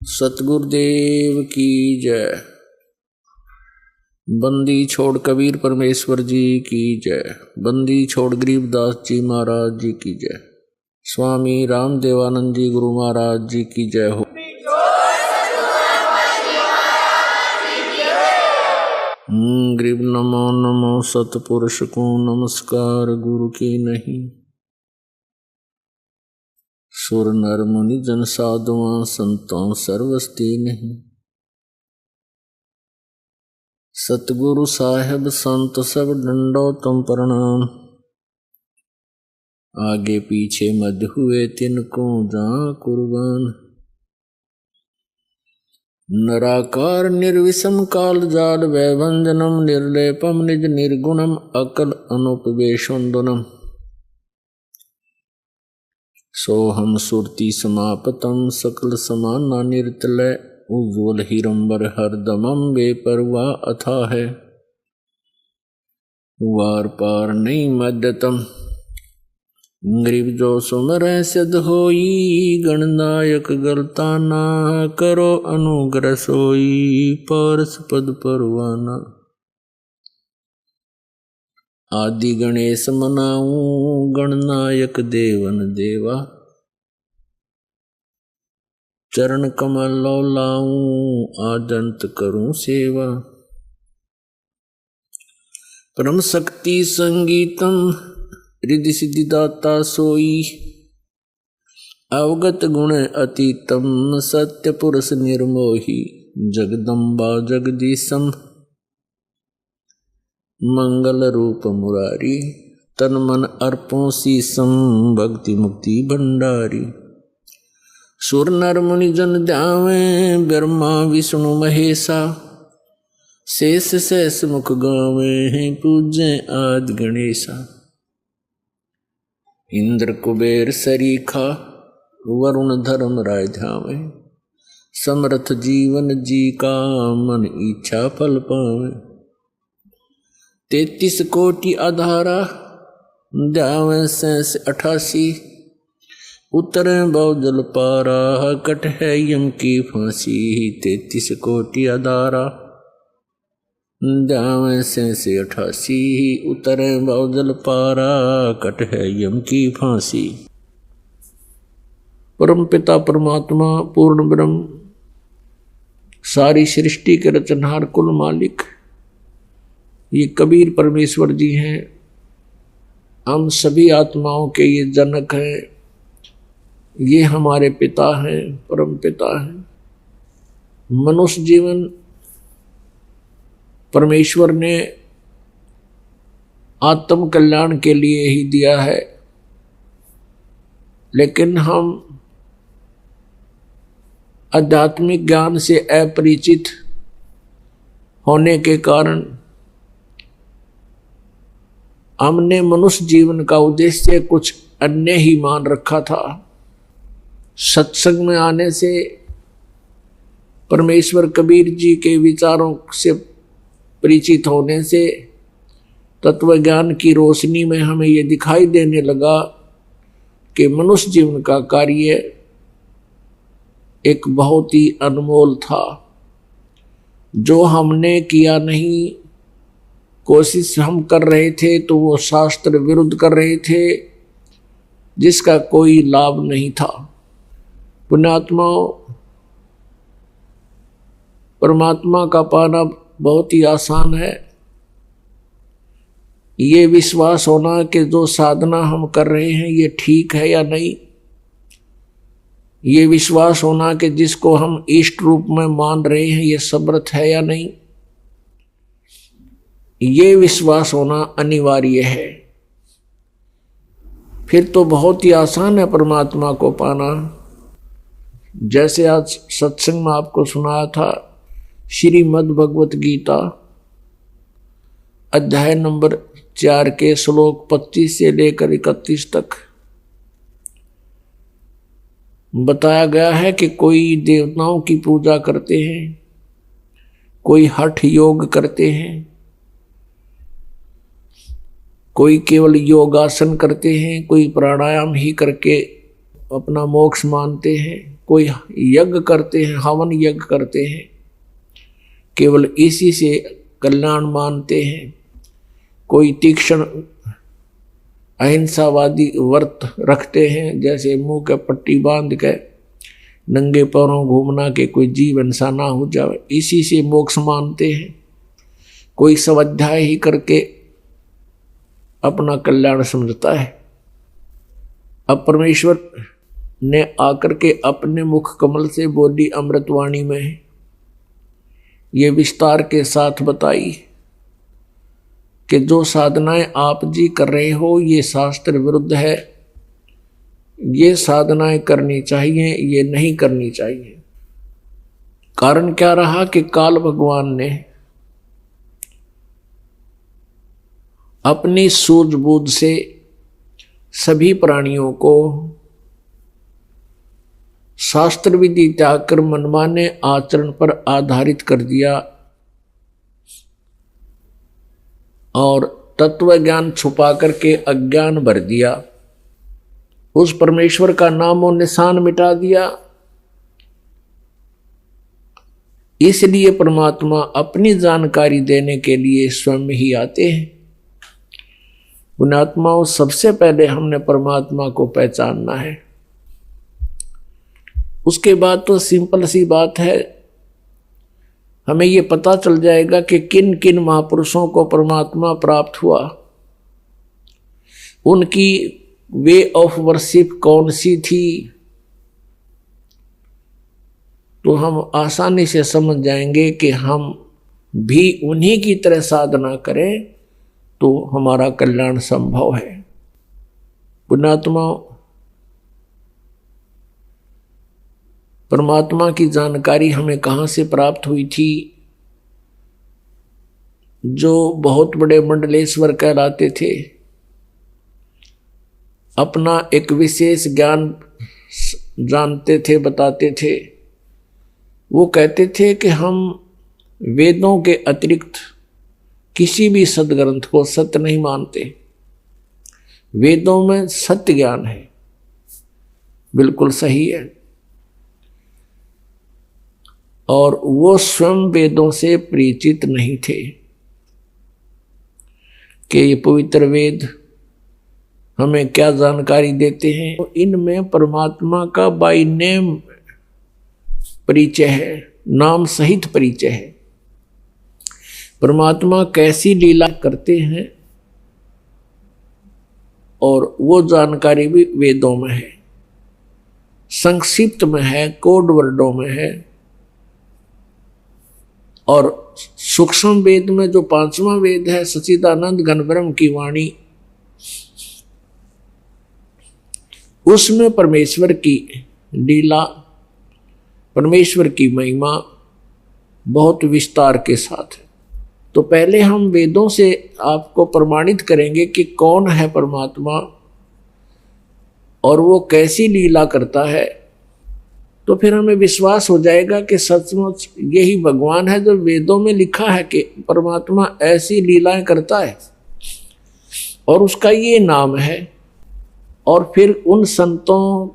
सतगुरुदेव की जय। बंदी छोड़ कबीर परमेश्वर जी की जय। बंदी छोड़ गरीबदास जी महाराज जी की जय। स्वामी रामदेवानंद जी गुरु महाराज जी की जय हो। गरीब नमो नमो सतपुरुष को नमस्कार गुरु की नहीं। सुर नर मुनि जन साधुआं संतों सर्वस्ती नहीं। सतगुरु साहेब संत सब डंडो तुम प्रणाम। आगे पीछे मध्य हुए तिनको जा कुर्बान। नराकार निर्विषम काल जाल वैभंजनम निर्लेपम निज निर्गुणम अकल अनुपवेशोन्दनम। सोहम सुरति समापतम सकल समाना निर्तलय उज्ज्वल हिरंबर हरदमम बेपरवाह अथा है। वार पार नहीं मध्यतम गरीब जो सुमर सिद्ध होई। गणनायक गलता ना करो अनुग्रह सोई। पारस पद परवाना आदि गणेश मनाऊं गणनायक देवन देवा। चरण कमल लो लाऊं आदंत करूं सेवा। परम शक्ति संगीतम रिद्धि सिद्धि दाता सोई। अवगत गुण अतीतम सत्य पुरुष निर्मोही। जगदम्बा जगदीशम मंगल रूप मुरारी। तन मन अर्पों शीसम भक्ति मुक्ति भंडारी। सुर नर मुनि जन ध्यावे ब्रह्मा विष्णु महेशा। शेष शेष मुख गावे हैं पूजे आदि गणेशा। इंद्र कुबेर सरीखा वरुण धर्म राय ध्यावे। समर्थ जीवन जी का मन इच्छा फल पावे। 33 कोटि आधारा ध्यावे 88। उतरे बहुजल पारा कट है यम की फांसी। 33 कोटि आधारा ध्यावे 88। उतरे बहुजल पारा कट है यम की फांसी। परम पिता परमात्मा पूर्ण ब्रह्म सारी सृष्टि के रचनहार कुल मालिक ये कबीर परमेश्वर जी हैं। हम सभी आत्माओं के ये जनक हैं। ये हमारे पिता हैं, परम पिता हैं। मनुष्य जीवन परमेश्वर ने आत्म कल्याण के लिए ही दिया है, लेकिन हम आध्यात्मिक ज्ञान से अपरिचित होने के कारण हमने मनुष्य जीवन का उद्देश्य कुछ अन्य ही मान रखा था। सत्संग में आने से परमेश्वर कबीर जी के विचारों से परिचित होने से तत्व ज्ञान की रोशनी में हमें ये दिखाई देने लगा कि मनुष्य जीवन का कार्य एक बहुत ही अनमोल था, जो हमने किया नहीं। कोशिश हम कर रहे थे तो वो शास्त्र विरुद्ध कर रहे थे, जिसका कोई लाभ नहीं था। पुण्यात्माओं, परमात्मा का पाना बहुत ही आसान है। ये विश्वास होना कि जो साधना हम कर रहे हैं ये ठीक है या नहीं। ये विश्वास होना कि जिसको हम इष्ट रूप में मान रहे हैं ये समर्थ है या नहीं। ये विश्वास होना अनिवार्य है। फिर तो बहुत ही आसान है परमात्मा को पाना। जैसे आज सत्संग में आपको सुनाया था, श्रीमद् भगवत गीता अध्याय नंबर 4 के श्लोक 25 से लेकर 31 तक बताया गया है कि कोई देवताओं की पूजा करते हैं, कोई हठ योग करते हैं, कोई केवल योगासन करते हैं, कोई प्राणायाम ही करके अपना मोक्ष मानते हैं, कोई यज्ञ करते हैं, हवन यज्ञ करते हैं, केवल इसी से कल्याण मानते हैं। कोई तीक्ष्ण अहिंसावादी व्रत रखते हैं, जैसे मुंह के पट्टी बांध के नंगे पैरों घूमना के कोई जीव हिंसा ना हो जाए, इसी से मोक्ष मानते हैं। कोई स्वाध्याय ही करके अपना कल्याण समझता है। अब परमेश्वर ने आकर के अपने मुख कमल से बोली अमृतवाणी में ये विस्तार के साथ बताई कि जो साधनाएं आप जी कर रहे हो ये शास्त्र विरुद्ध है, ये साधनाएं करनी चाहिए, ये नहीं करनी चाहिए। कारण क्या रहा कि काल भगवान ने अपनी सूझबूझ से सभी प्राणियों को शास्त्र विधि त्याग कर मनमाने आचरण पर आधारित कर दिया और तत्व ज्ञान छुपा करके अज्ञान भर दिया। उस परमेश्वर का नाम और निशान मिटा दिया। इसलिए परमात्मा अपनी जानकारी देने के लिए स्वयं ही आते हैं। पुण्यात्माओं, सबसे पहले हमने परमात्मा को पहचानना है। उसके बाद तो सिंपल सी बात है, हमें ये पता चल जाएगा कि किन किन महापुरुषों को परमात्मा प्राप्त हुआ, उनकी वे ऑफ वर्शिप कौन सी थी, तो हम आसानी से समझ जाएंगे कि हम भी उन्हीं की तरह साधना करें तो हमारा कल्याण संभव है। पुण्यात्मा, परमात्मा की जानकारी हमें कहाँ से प्राप्त हुई थी? जो बहुत बड़े मंडलेश्वर कहलाते थे, अपना एक विशेष ज्ञान जानते थे, बताते थे। वो कहते थे कि हम वेदों के अतिरिक्त किसी भी सदग्रंथ को सत्य नहीं मानते। वेदों में सत्य ज्ञान है, बिल्कुल सही है। और वो स्वयं वेदों से परिचित नहीं थे कि ये पवित्र वेद हमें क्या जानकारी देते हैं। तो इनमें परमात्मा का बाय नेम परिचय है, नाम सहित परिचय है। परमात्मा कैसी लीला करते हैं और वो जानकारी भी वेदों में है, संक्षिप्त में है, कोड वर्डों में है। और सूक्ष्म वेद में जो 5वां वेद है, सच्चिदानंद घन ब्रह्म की वाणी, उसमें परमेश्वर की लीला, परमेश्वर की महिमा बहुत विस्तार के साथ है। तो पहले हम वेदों से आपको प्रमाणित करेंगे कि कौन है परमात्मा और वो कैसी लीला करता है, तो फिर हमें विश्वास हो जाएगा कि सचमुच यही भगवान है जो वेदों में लिखा है कि परमात्मा ऐसी लीलाएं करता है और उसका ये नाम है। और फिर उन संतों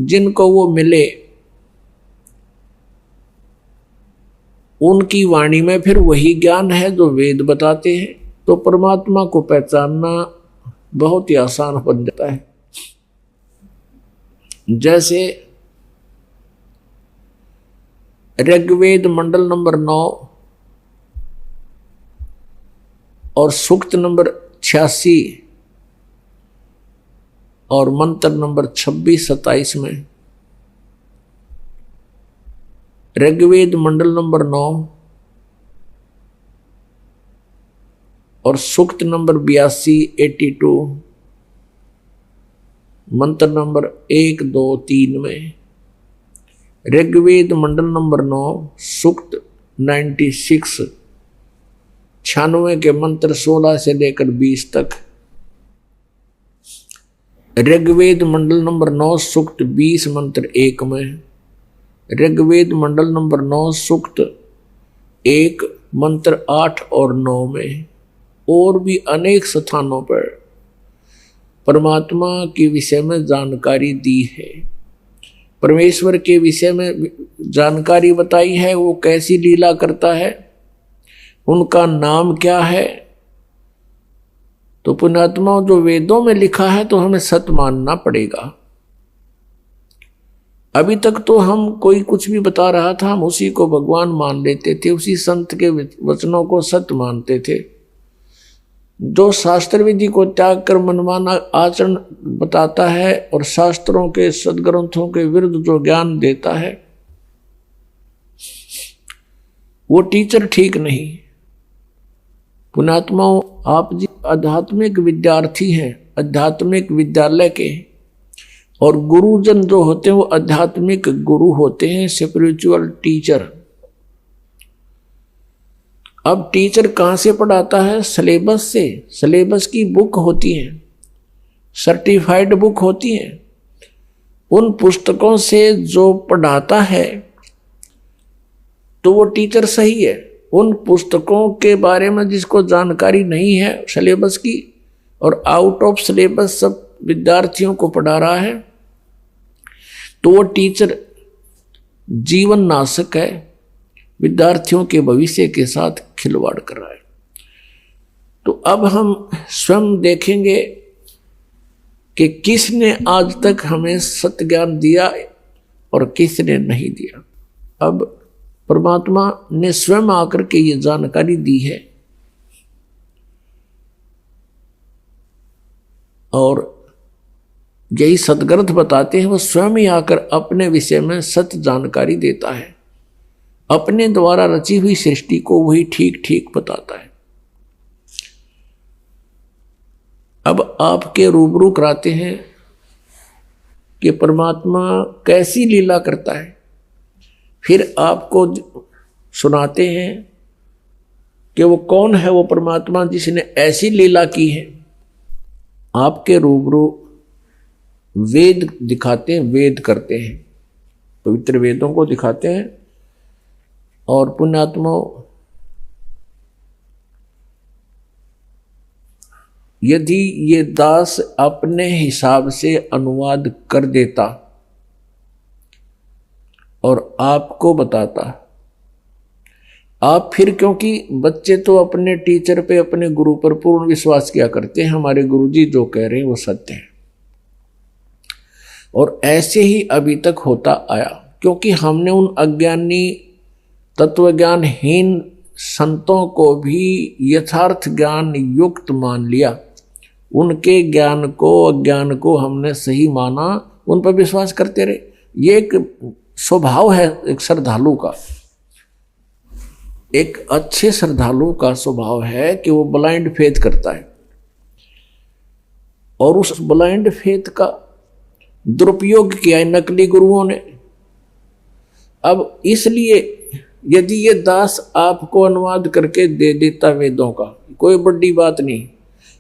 जिनको वो मिले, उनकी वाणी में फिर वही ज्ञान है जो वेद बताते हैं। तो परमात्मा को पहचानना बहुत ही आसान बन जाता है। जैसे ऋग्वेद मंडल नंबर 9 और सूक्त नंबर 86 और मंत्र नंबर 26-27 में, ऋग्वेद मंडल नंबर 9 और सूक्त नंबर 82-82, मंत्र नंबर 1, 2, 3 में, ऋग्वेद मंडल नंबर 9 सूक्त 96, 96 के मंत्र 16 से लेकर 20 तक, ऋग्वेद मंडल नंबर 9 सूक्त 20 मंत्र 1 में, ऋग्वेद मंडल नंबर 9 सूक्त 1 मंत्र 8 और 9 में, और भी अनेक स्थानों पर परमात्मा के विषय में जानकारी दी है। परमेश्वर के विषय में जानकारी बताई है, वो कैसी लीला करता है, उनका नाम क्या है। तो पुण्यात्मा जो वेदों में लिखा है तो हमें सत्य मानना पड़ेगा। अभी तक तो हम कोई कुछ भी बता रहा था, हम उसी को भगवान मान लेते थे, उसी संत के वचनों को सत्य मानते थे। जो शास्त्र विधि को त्याग कर मनमाना आचरण बताता है और शास्त्रों के सदग्रंथों के विरुद्ध जो ज्ञान देता है, वो टीचर ठीक नहीं। पुण्यात्माओं, आप जी आध्यात्मिक विद्यार्थी हैं, आध्यात्मिक विद्यालय के, और गुरुजन जो होते हैं वो आध्यात्मिक गुरु होते हैं, स्पिरिचुअल टीचर। अब टीचर कहाँ से पढ़ाता है? सिलेबस से। सिलेबस की बुक होती है, सर्टिफाइड बुक होती है। उन पुस्तकों से जो पढ़ाता है तो वो टीचर सही है। उन पुस्तकों के बारे में जिसको जानकारी नहीं है सिलेबस की, और आउट ऑफ सिलेबस सब विद्यार्थियों को पढ़ा रहा है, तो वो टीचर जीवन नाशक है, विद्यार्थियों के भविष्य के साथ खिलवाड़ कर रहा है। तो अब हम स्वयं देखेंगे कि किसने आज तक हमें सत्य ज्ञान दिया और किसने नहीं दिया। अब परमात्मा ने स्वयं आकर के ये जानकारी दी है, और यही सदग्रंथ बताते हैं, वो स्वयं ही आकर अपने विषय में सत्य जानकारी देता है। अपने द्वारा रची हुई सृष्टि को वही ठीक ठीक बताता है। अब आपके रूबरू कराते हैं कि परमात्मा कैसी लीला करता है, फिर आपको सुनाते हैं कि वो कौन है वो परमात्मा जिसने ऐसी लीला की है। आपके रूबरू वेद दिखाते हैं, वेद करते हैं, पवित्र वेदों को दिखाते हैं। और पुण्यात्मा, यदि ये दास अपने हिसाब से अनुवाद कर देता और आपको बताता, आप फिर, क्योंकि बच्चे तो अपने टीचर पे, अपने गुरु पर पूर्ण विश्वास किया करते हैं, हमारे गुरुजी जो कह रहे हैं वो सत्य है, और ऐसे ही अभी तक होता आया। क्योंकि हमने उन अज्ञानी तत्वज्ञानहीन संतों को भी यथार्थ ज्ञान युक्त मान लिया, उनके ज्ञान को, अज्ञान को हमने सही माना, उन पर विश्वास करते रहे। ये एक स्वभाव है एक श्रद्धालु का, एक अच्छे श्रद्धालु का स्वभाव है कि वो ब्लाइंड फेथ करता है, और उस ब्लाइंड फेथ का दुरुपयोग किया है नकली गुरुओं ने। अब इसलिए यदि ये दास आपको अनुवाद करके दे देता वेदों का, कोई बड़ी बात नहीं।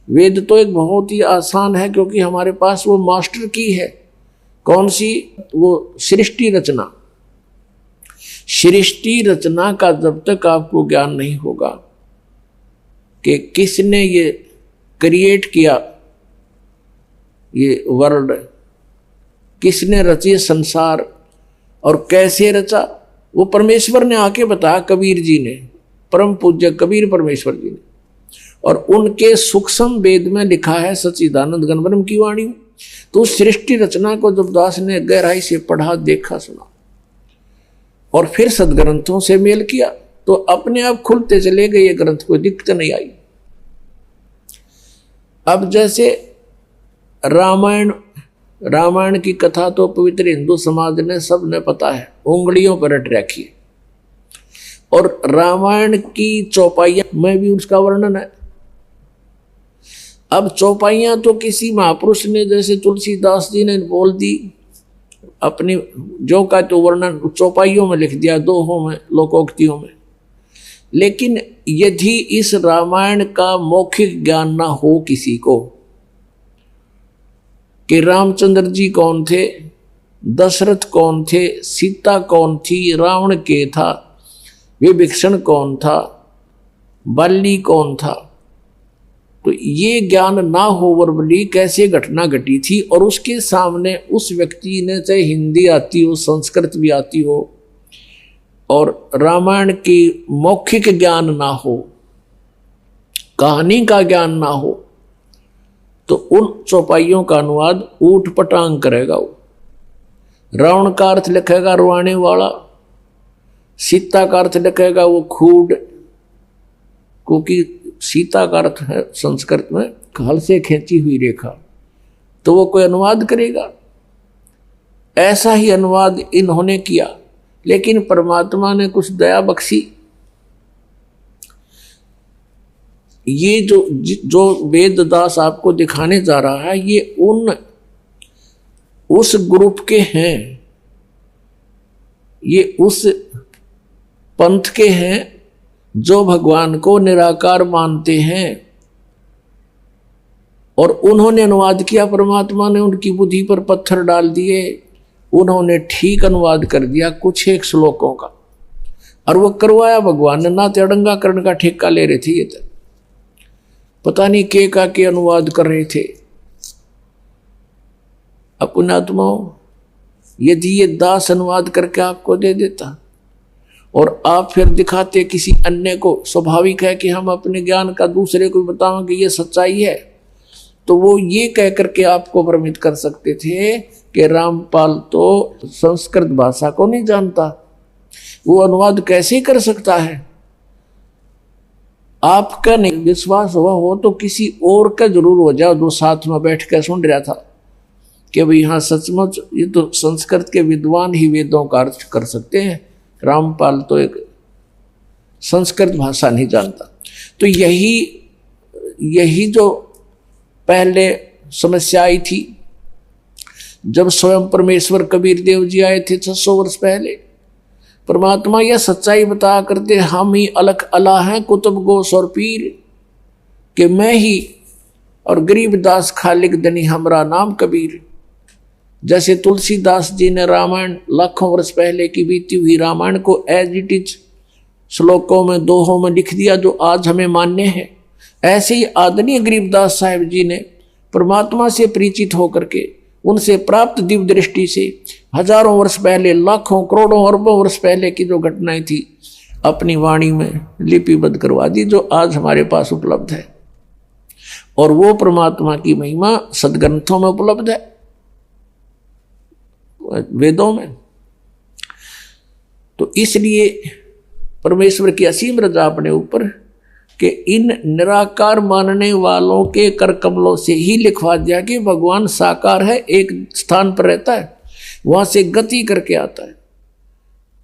वेद तो एक बहुत ही आसान है, क्योंकि हमारे पास वो मास्टर की है। कौन सी? वो सृष्टि रचना। सृष्टि रचना का जब तक आपको ज्ञान नहीं होगा कि किसने ये क्रिएट किया, ये वर्ल्ड, किसने रची संसार और कैसे रचा, वो परमेश्वर ने आके बताया, कबीर जी ने, परम पूज्य कबीर परमेश्वर जी ने। और उनके सूक्ष्म वेद में लिखा है सच्चिदानंद घन ब्रह्म की वाणी। तो सृष्टि रचना को जब दास ने गहराई से पढ़ा, देखा, सुना और फिर सदग्रंथों से मेल किया, तो अपने आप खुलते चले गए, ये ग्रंथ कोई दिक्कत नहीं आई। अब जैसे रामायण की कथा तो पवित्र हिंदू समाज ने, सब ने पता है, उंगलियों पर रट रखी है, और रामायण की चौपाइयां में भी उसका वर्णन है। अब चौपाइयां तो किसी महापुरुष ने, जैसे तुलसीदास जी ने बोल दी, अपनी जो का तो वर्णन चौपाइयों में लिख दिया, दोहों में, लोकोक्तियों में। लेकिन यदि इस रामायण का मौखिक ज्ञान ना हो किसी को कि रामचंद्र जी कौन थे, दशरथ कौन थे, सीता कौन थी, रावण के था, विभीषण कौन था, बल्ली कौन था, तो ये ज्ञान ना हो वर्बली कैसे घटना घटी थी, और उसके सामने उस व्यक्ति ने चाहे हिंदी आती हो, संस्कृत भी आती हो, और रामायण की मौखिक ज्ञान ना हो, कहानी का ज्ञान ना हो, तो उन चौपाइयों का अनुवाद ऊट पटांग करेगा। वो रावण का अर्थ लिखेगा रुआने वाला, सीता का अर्थ लिखेगा वो खूड, क्योंकि सीता का अर्थ है संस्कृत में काल से खींची हुई रेखा, तो वो कोई अनुवाद करेगा। ऐसा ही अनुवाद इन्होंने किया, लेकिन परमात्मा ने कुछ दया बख्शी। ये जो वेददास आपको दिखाने जा रहा है, ये उस ग्रुप के हैं, ये उस पंथ के हैं जो भगवान को निराकार मानते हैं, और उन्होंने अनुवाद किया। परमात्मा ने उनकी बुद्धि पर पत्थर डाल दिए, उन्होंने ठीक अनुवाद कर दिया कुछ एक श्लोकों का, और वो करवाया भगवान ने। ना तेड़ंगा करण का ठेका ले रहे थे, ये तो पता नहीं के अनुवाद कर रहे थे। पुण्यात्माओं, यदि ये दास अनुवाद करके आपको दे देता और आप फिर दिखाते किसी अन्य को, स्वाभाविक है कि हम अपने ज्ञान का दूसरे को बताएंगे ये सच्चाई है, तो वो ये कह करके आपको भ्रमित कर सकते थे कि रामपाल तो संस्कृत भाषा को नहीं जानता, वो अनुवाद कैसे कर सकता है। आपका नहीं विश्वास हुआ हो तो किसी और का जरूर हो जाओ, जो साथ में बैठ कर सुन रहा था कि भाई हाँ सचमुच ये तो संस्कृत के विद्वान ही वेदों का अर्थ कर सकते हैं, रामपाल तो एक संस्कृत भाषा नहीं जानता। तो यही जो पहले समस्या आई थी, जब स्वयं परमेश्वर कबीर देव जी आए थे 600 वर्ष पहले, परमात्मा यह सच्चाई बता करते हम ही अलग अला हैं कुतुब गोस और पीर, कि मैं ही और गरीबदास खालिक दनी हमरा नाम कबीर। जैसे तुलसीदास जी ने रामायण लाखों वर्ष पहले की बीती हुई रामायण को एज इट इज श्लोकों में दोहों में लिख दिया जो आज हमें मान्य है, ऐसे ही आदरणीय गरीबदास साहिब जी ने परमात्मा से परिचित होकर के उनसे प्राप्त दिव्य दृष्टि से हजारों वर्ष पहले, लाखों करोड़ों अरबों वर्ष पहले की जो घटनाएं थी अपनी वाणी में लिपिबद्ध करवा दी, जो आज हमारे पास उपलब्ध है। और वो परमात्मा की महिमा सदग्रंथों में उपलब्ध है, वेदों में। तो इसलिए परमेश्वर की असीम रजा अपने ऊपर कि इन निराकार मानने वालों के कर कमलों से ही लिखवा दिया कि भगवान साकार है, एक स्थान पर रहता है, वहां से गति करके आता है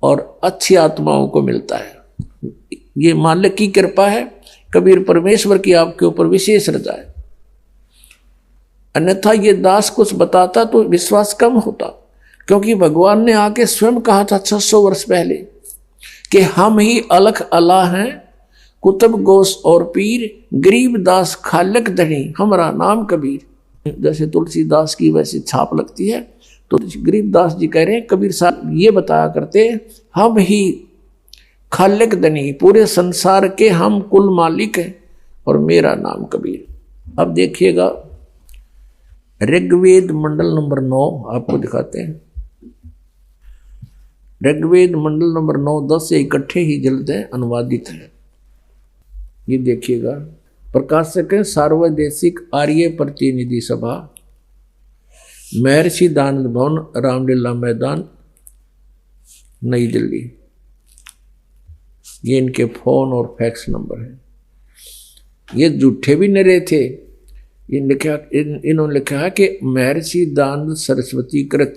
और अच्छी आत्माओं को मिलता है। ये मालिक की कृपा है, कबीर परमेश्वर की आपके ऊपर विशेष रजा है। अन्यथा ये दास कुछ बताता तो विश्वास कम होता, क्योंकि भगवान ने आके स्वयं कहा था 600 वर्ष पहले कि हम ही अलख अला हैं कुतुब गोस और पीर, गरीब दास खालक धनी हमारा नाम कबीर। जैसे तुलसीदास की वैसी छाप लगती है, तो गरीब दास जी कह रहे हैं कबीर साहब ये बताया करते हम ही खालक धनी, पूरे संसार के हम कुल मालिक हैं और मेरा नाम कबीर। अब देखिएगा ऋग्वेद मंडल नंबर 9 आपको दिखाते हैं। ऋग्वेद मंडल नंबर 9 10 से इकट्ठे ही जल्द है, अनुवादित है। ये देखिएगा, प्रकाशक है सार्वदेशिक आर्य प्रतिनिधि सभा, महर्षि दानंद भवन, रामलीला मैदान, नई दिल्ली। ये इनके फोन और फैक्स नंबर है। ये झूठे भी निरे थे। इन्होंने लिखा है कि महर्षि दानंद सरस्वती कृत,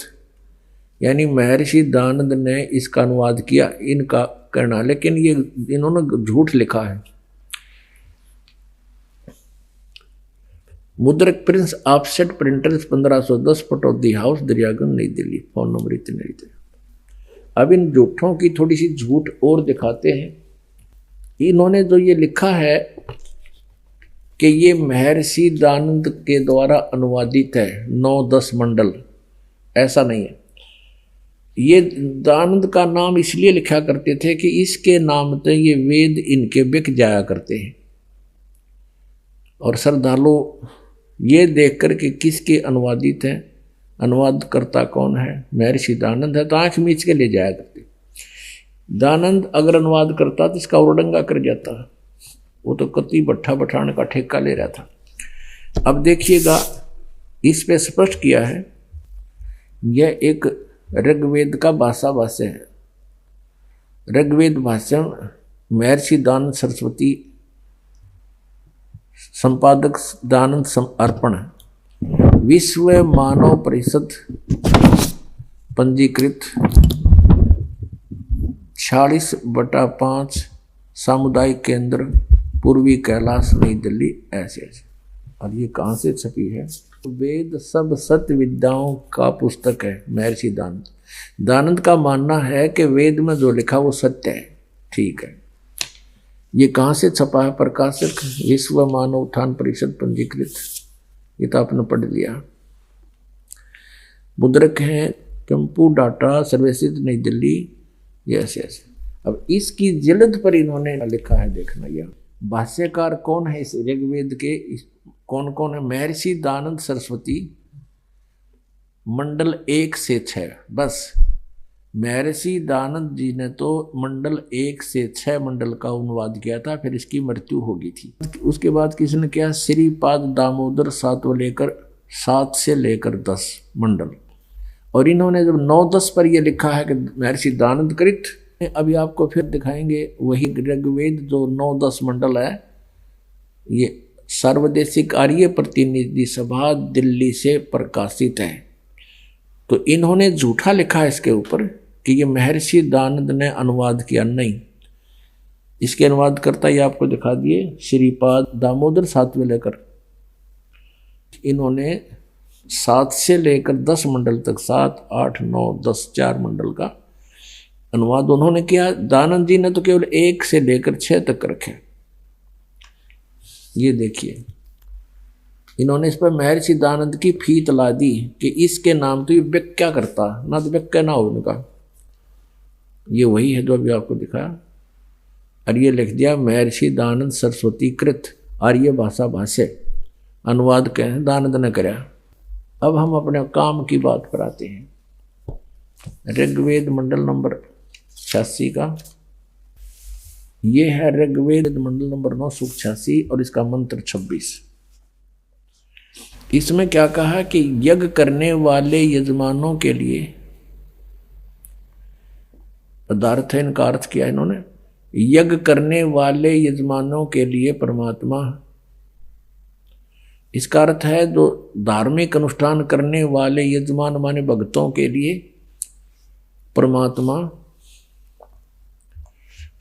यानी महर्षि दानंद ने इसका अनुवाद किया, इनका कहना, लेकिन ये इन्होंने झूठ लिखा है। मुद्रक Prince offset printers 1510 Pataudi house Daryaganj नई दिल्ली। फोन नंबर इतने थे। अब इन झूठों की थोड़ी सी झूठ और दिखाते हैं। इन्होंने जो ये लिखा है कि ये महर्षि दानंद के द्वारा अनुवादित है 9-10 मंडल, ऐसा नहीं है। ये दानंद का नाम इसलिए लिखा करते थे कि इसके नाम से ये वेद इनके बिक जाया करते हैं, और श्रद्धालु ये देख कर के किसके अनुवादित हैं, अनुवादकर्ता कौन है, महर्षि दानंद है, तो आंख मीच के ले जाया करते। दानंद अगर अनुवाद करता तो इसका उड़ंगा कर जाता, वो तो कति भट्ठा बैठाने का ठेका ले रहा था। अब देखिएगा इस पे स्पष्ट किया है, यह एक ऋग्वेद का भाषा भाष्य है। ऋग्वेद भाष्य महर्षि दानंद सरस्वती, संपादक दानंद अर्पण, विश्व मानव परिषद पंजीकृत 46/5 सामुदायिक केंद्र पूर्वी कैलाश नई दिल्ली ऐसे। और ये कहाँ से छपी है? वेद सब सत्य विद्याओं का पुस्तक है महर्षि दानंद। दानंद का मानना है कि वेद में जो लिखा वो सत्य है। ठीक है, ये कहाँ से छपा है? प्रकाशक विश्व मानव उत्थान परिषद पंजीकृत, ये तो आपने पढ़ लिया। मुद्रक है कंपू डाटा सर्विसेज नई दिल्ली, ये ऐसे। अब इसकी जिल्द पर इन्होंने लिखा है, देखना यह भाष्यकार कौन है इस ऋग्वेद के, कौन कौन है? महर्षि दानंद सरस्वती, मंडल 1 से 6। बस महर्षि दानंद जी ने तो मंडल 1 से 6 मंडल का अनुवाद किया था, फिर इसकी मृत्यु हो गई थी। उसके बाद किसने किया? श्रीपाद दामोदर 7 से लेकर 10 मंडल। और इन्होंने जब 9-10 पर यह लिखा है कि महर्षि दानंद कृत, अभी आपको फिर दिखाएंगे वही ऋग्वेद जो 9-10 मंडल है, ये सर्वदेशिक आर्य प्रतिनिधि सभा दिल्ली से प्रकाशित है। तो इन्होंने झूठा लिखा है इसके ऊपर कि ये महर्षि दानंद ने अनुवाद किया, नहीं। इसके अनुवाद करता ये आपको दिखा दिए, श्रीपाद दामोदर 7वें लेकर, इन्होंने 7 से लेकर 10 मंडल तक, 7, 8, 9, 10, 4 मंडल का अनुवाद उन्होंने किया। दानंद जी ने तो केवल 1 से लेकर 6 तक रखे। ये देखिए, इन्होंने इस पर महर्षि दानंद की फीत ला दी कि इसके नाम तो ये व्याख्या करता ना, तो व्याख्या ना हो उनका। ये वही है जो अभी आपको दिखाया। और ये लिख दिया महर्षि दानंद सरस्वती कृत आर्य भाषा भाष्य, अनुवाद कहें दानंद ने कराया। अब हम अपने काम की बात पर आते हैं। ऋग्वेद मंडल नंबर 86 का, ये है ऋग्वेद मंडल नंबर 9 सूक्त 86 और इसका मंत्र 26। इसमें क्या कहा कि यज्ञ करने वाले यजमानों के लिए, पदार्थ है इनका अर्थ किया इन्होंने, यज्ञ करने वाले यजमानों के लिए परमात्मा, इसका अर्थ है जो धार्मिक अनुष्ठान करने वाले यजमान माने भक्तों के लिए परमात्मा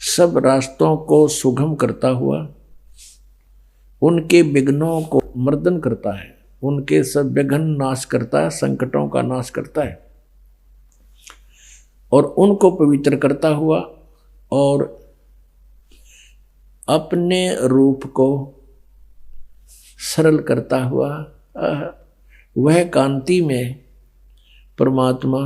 सब रास्तों को सुगम करता हुआ उनके विघ्नों को मर्दन करता है, उनके सब विघ्न नाश करता है, संकटों का नाश करता है और उनको पवित्र करता हुआ और अपने रूप को सरल करता हुआ वह कांति में परमात्मा,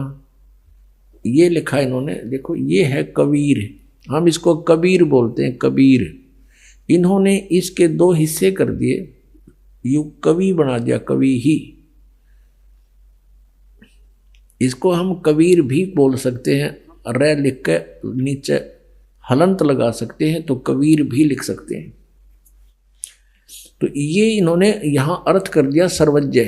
ये लिखा इन्होंने। देखो ये है कबीर, हम इसको कबीर बोलते हैं, कबीर। इन्होंने इसके 2 हिस्से कर दिए, यू कवि बना दिया, कवि ही। इसको हम कबीर भी बोल सकते हैं, रे लिख के नीचे हलंत लगा सकते हैं तो कबीर भी लिख सकते हैं। तो ये इन्होंने यहां अर्थ कर दिया सर्वज्ञ,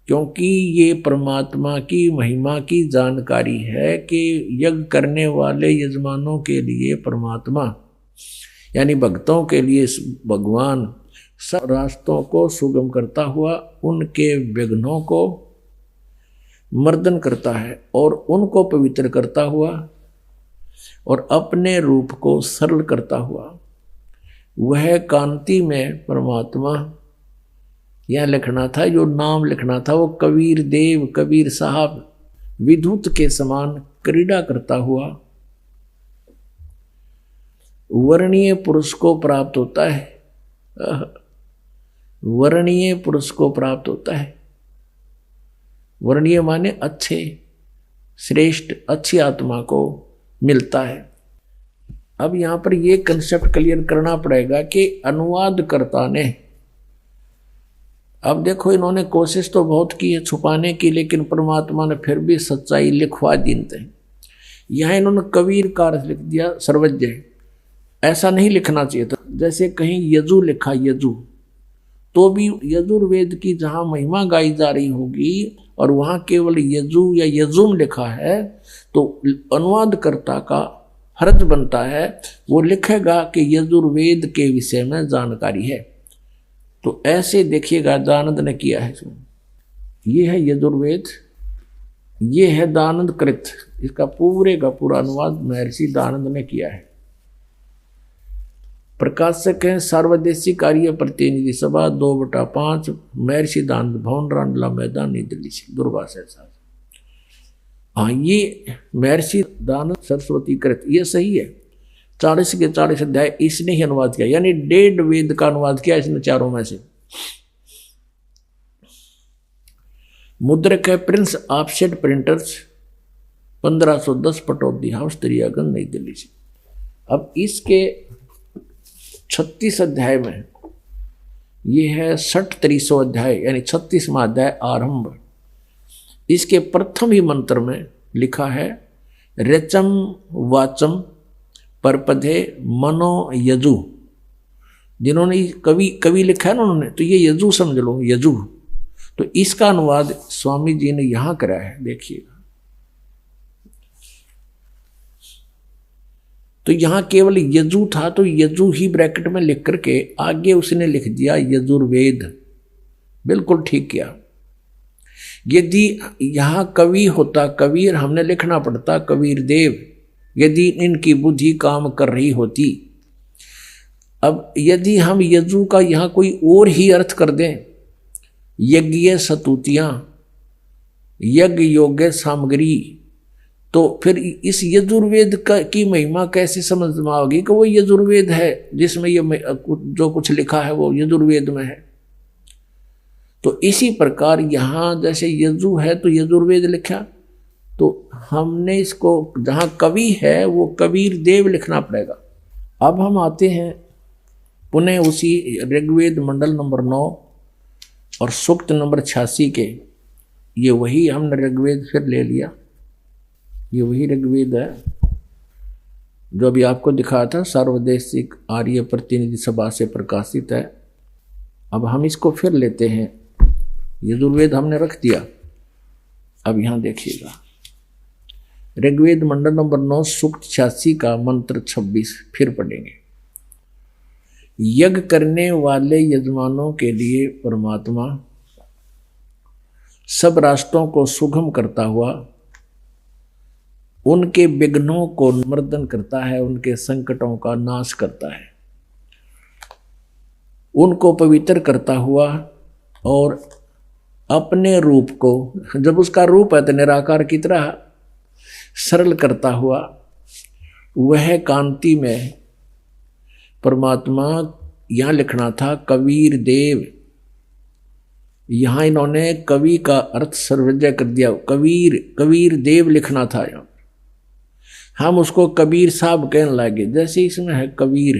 क्योंकि ये परमात्मा की महिमा की जानकारी है कि यज्ञ करने वाले यजमानों के लिए परमात्मा यानी भक्तों के लिए भगवान सब रास्तों को सुगम करता हुआ उनके विघ्नों को मर्दन करता है और उनको पवित्र करता हुआ और अपने रूप को सरल करता हुआ वह कांति में परमात्मा, यह लिखना था जो नाम लिखना था वो कबीर देव, कबीर साहब, विद्युत के समान क्रीड़ा करता हुआ वर्णीय पुरुष को प्राप्त होता है। वर्णीय पुरुष को प्राप्त होता है। वर्णीय माने अच्छे, श्रेष्ठ, अच्छी आत्मा को मिलता है। अब यहां पर यह कंसेप्ट क्लियर करना पड़ेगा कि अनुवादकर्ता ने अब देखो इन्होंने कोशिश तो बहुत की है छुपाने की, लेकिन परमात्मा ने फिर भी सच्चाई लिखवा दीनते हैं। यहाँ इन्होंने कबीर का अर्थ लिख दिया सर्वज्ञ, ऐसा नहीं लिखना चाहिए था। जैसे कहीं यजु लिखा, यजु, तो भी यजुर्वेद की जहाँ महिमा गाई जा रही होगी और वहाँ केवल यजु या यजुम लिखा है, तो अनुवादकर्ता का फर्ज बनता है वो लिखेगा कि यजुर्वेद के विषय में जानकारी है। तो ऐसे देखिएगा दानंद ने किया है इसमें। ये है यजुर्वेद, ये है दानंद कृत, इसका पूरे का पूरा अनुवाद महर्षि दानंद ने किया है। प्रकाशक हैं सार्वदेशिक कार्य प्रतिनिधि सभा 2/5 महर्षि दानंद भवन, रामलीला मैदान, नई दिल्ली से, दूरभाष है साहब। हाँ, ये महर्षि दानंद सरस्वती कृत, ये सही है। 40 के 40 अध्याय इसने ही अनुवाद किया, यानी 1.5 वेद का अनुवाद किया इसने चारों में से। मुद्रक है Prince offset printers, 1510 Pataudi house, Daryaganj, नई दिल्ली से। अब इसके 36 अध्याय में ये है 60-300 अध्याय, यानी 36वां अध्याय आरंभ। इसके प्रथम ही मंत्र में लिखा है रचम वाचम परपधे मनो यजु। जिन्होंने कवि लिखा है ना उन्होंने, तो ये यजु समझ लो, यजु। तो इसका अनुवाद स्वामी जी ने यहां करा है, देखिएगा। तो यहां केवल यजु था, तो यजु ही ब्रैकेट में लिख करके आगे उसने लिख दिया यजुर्वेद। बिल्कुल ठीक किया। यदि यहां कवि होता, कबीर हमने लिखना पड़ता कबीर देव, यदि इनकी बुद्धि काम कर रही होती। अब यदि हम यजु का यहां कोई और ही अर्थ कर दें, यज्ञ सतुतियां, यज्ञ योग्य सामग्री, तो फिर इस यजुर्वेद की महिमा कैसे समझ में आओगी कि वो यजुर्वेद है, जिसमें ये जो कुछ लिखा है वो यजुर्वेद में है। तो इसी प्रकार यहां जैसे यजु है तो यजुर्वेद लिखा, तो हमने इसको जहां कवि है वो कबीर देव लिखना पड़ेगा। अब हम आते हैं पुनः उसी ऋग्वेद मंडल नंबर 9 और सूक्त नंबर 86 के। ये वही हमने ऋग्वेद फिर ले लिया, ये वही ऋग्वेद है जो अभी आपको दिखाया था, सार्वदेशिक आर्य प्रतिनिधि सभा से प्रकाशित है। अब हम इसको फिर लेते हैं, यजुर्वेद हमने रख दिया। अब यहां देखिएगा ऋग्वेद मंडल नंबर 9 सूक्त 86 का मंत्र 26 फिर पढ़ेंगे। यज्ञ करने वाले यजमानों के लिए परमात्मा सब रास्तों को सुगम करता हुआ उनके विघ्नों को निमर्दन करता है, उनके संकटों का नाश करता है, उनको पवित्र करता हुआ और अपने रूप को, जब उसका रूप है तो निराकार की तरह सरल करता हुआ, वह कांति में परमात्मा। यहां लिखना था कबीर देव, यहां इन्होंने कवि का अर्थ सर्वज्ञ कर दिया, कबीर देव लिखना था। यहां हम उसको कबीर साहब कहने लगे, जैसे इसमें है कबीर,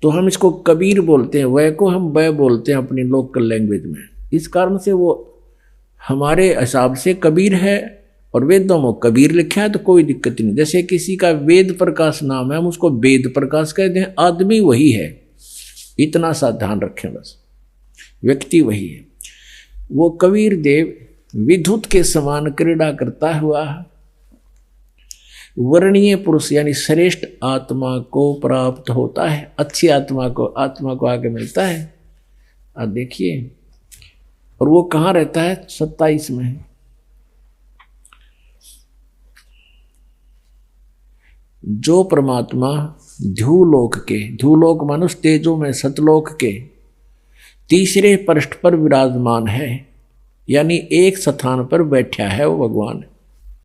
तो हम इसको कबीर बोलते हैं, वह को हम वह बोलते हैं अपनी लोकल लैंग्वेज में। इस कारण से वो हमारे हिसाब से कबीर है, और वेदों में कबीर लिखा है तो कोई दिक्कत नहीं। जैसे किसी का वेद प्रकाश नाम है, हम उसको वेद प्रकाश कहते हैं, आदमी वही है, इतना सा ध्यान रखें बस, व्यक्ति वही है। वो कबीर देव विद्युत के समान क्रीड़ा करता हुआ वर्णीय पुरुष यानी श्रेष्ठ आत्मा को प्राप्त होता है, अच्छी आत्मा को आगे मिलता है। अब देखिए, और वो कहाँ रहता है, 27 में है। जो परमात्मा ध्यूलोक मनुष्य तेजों में सतलोक के तीसरे पृष्ठ पर विराजमान है, यानी एक स्थान पर बैठा है वो भगवान।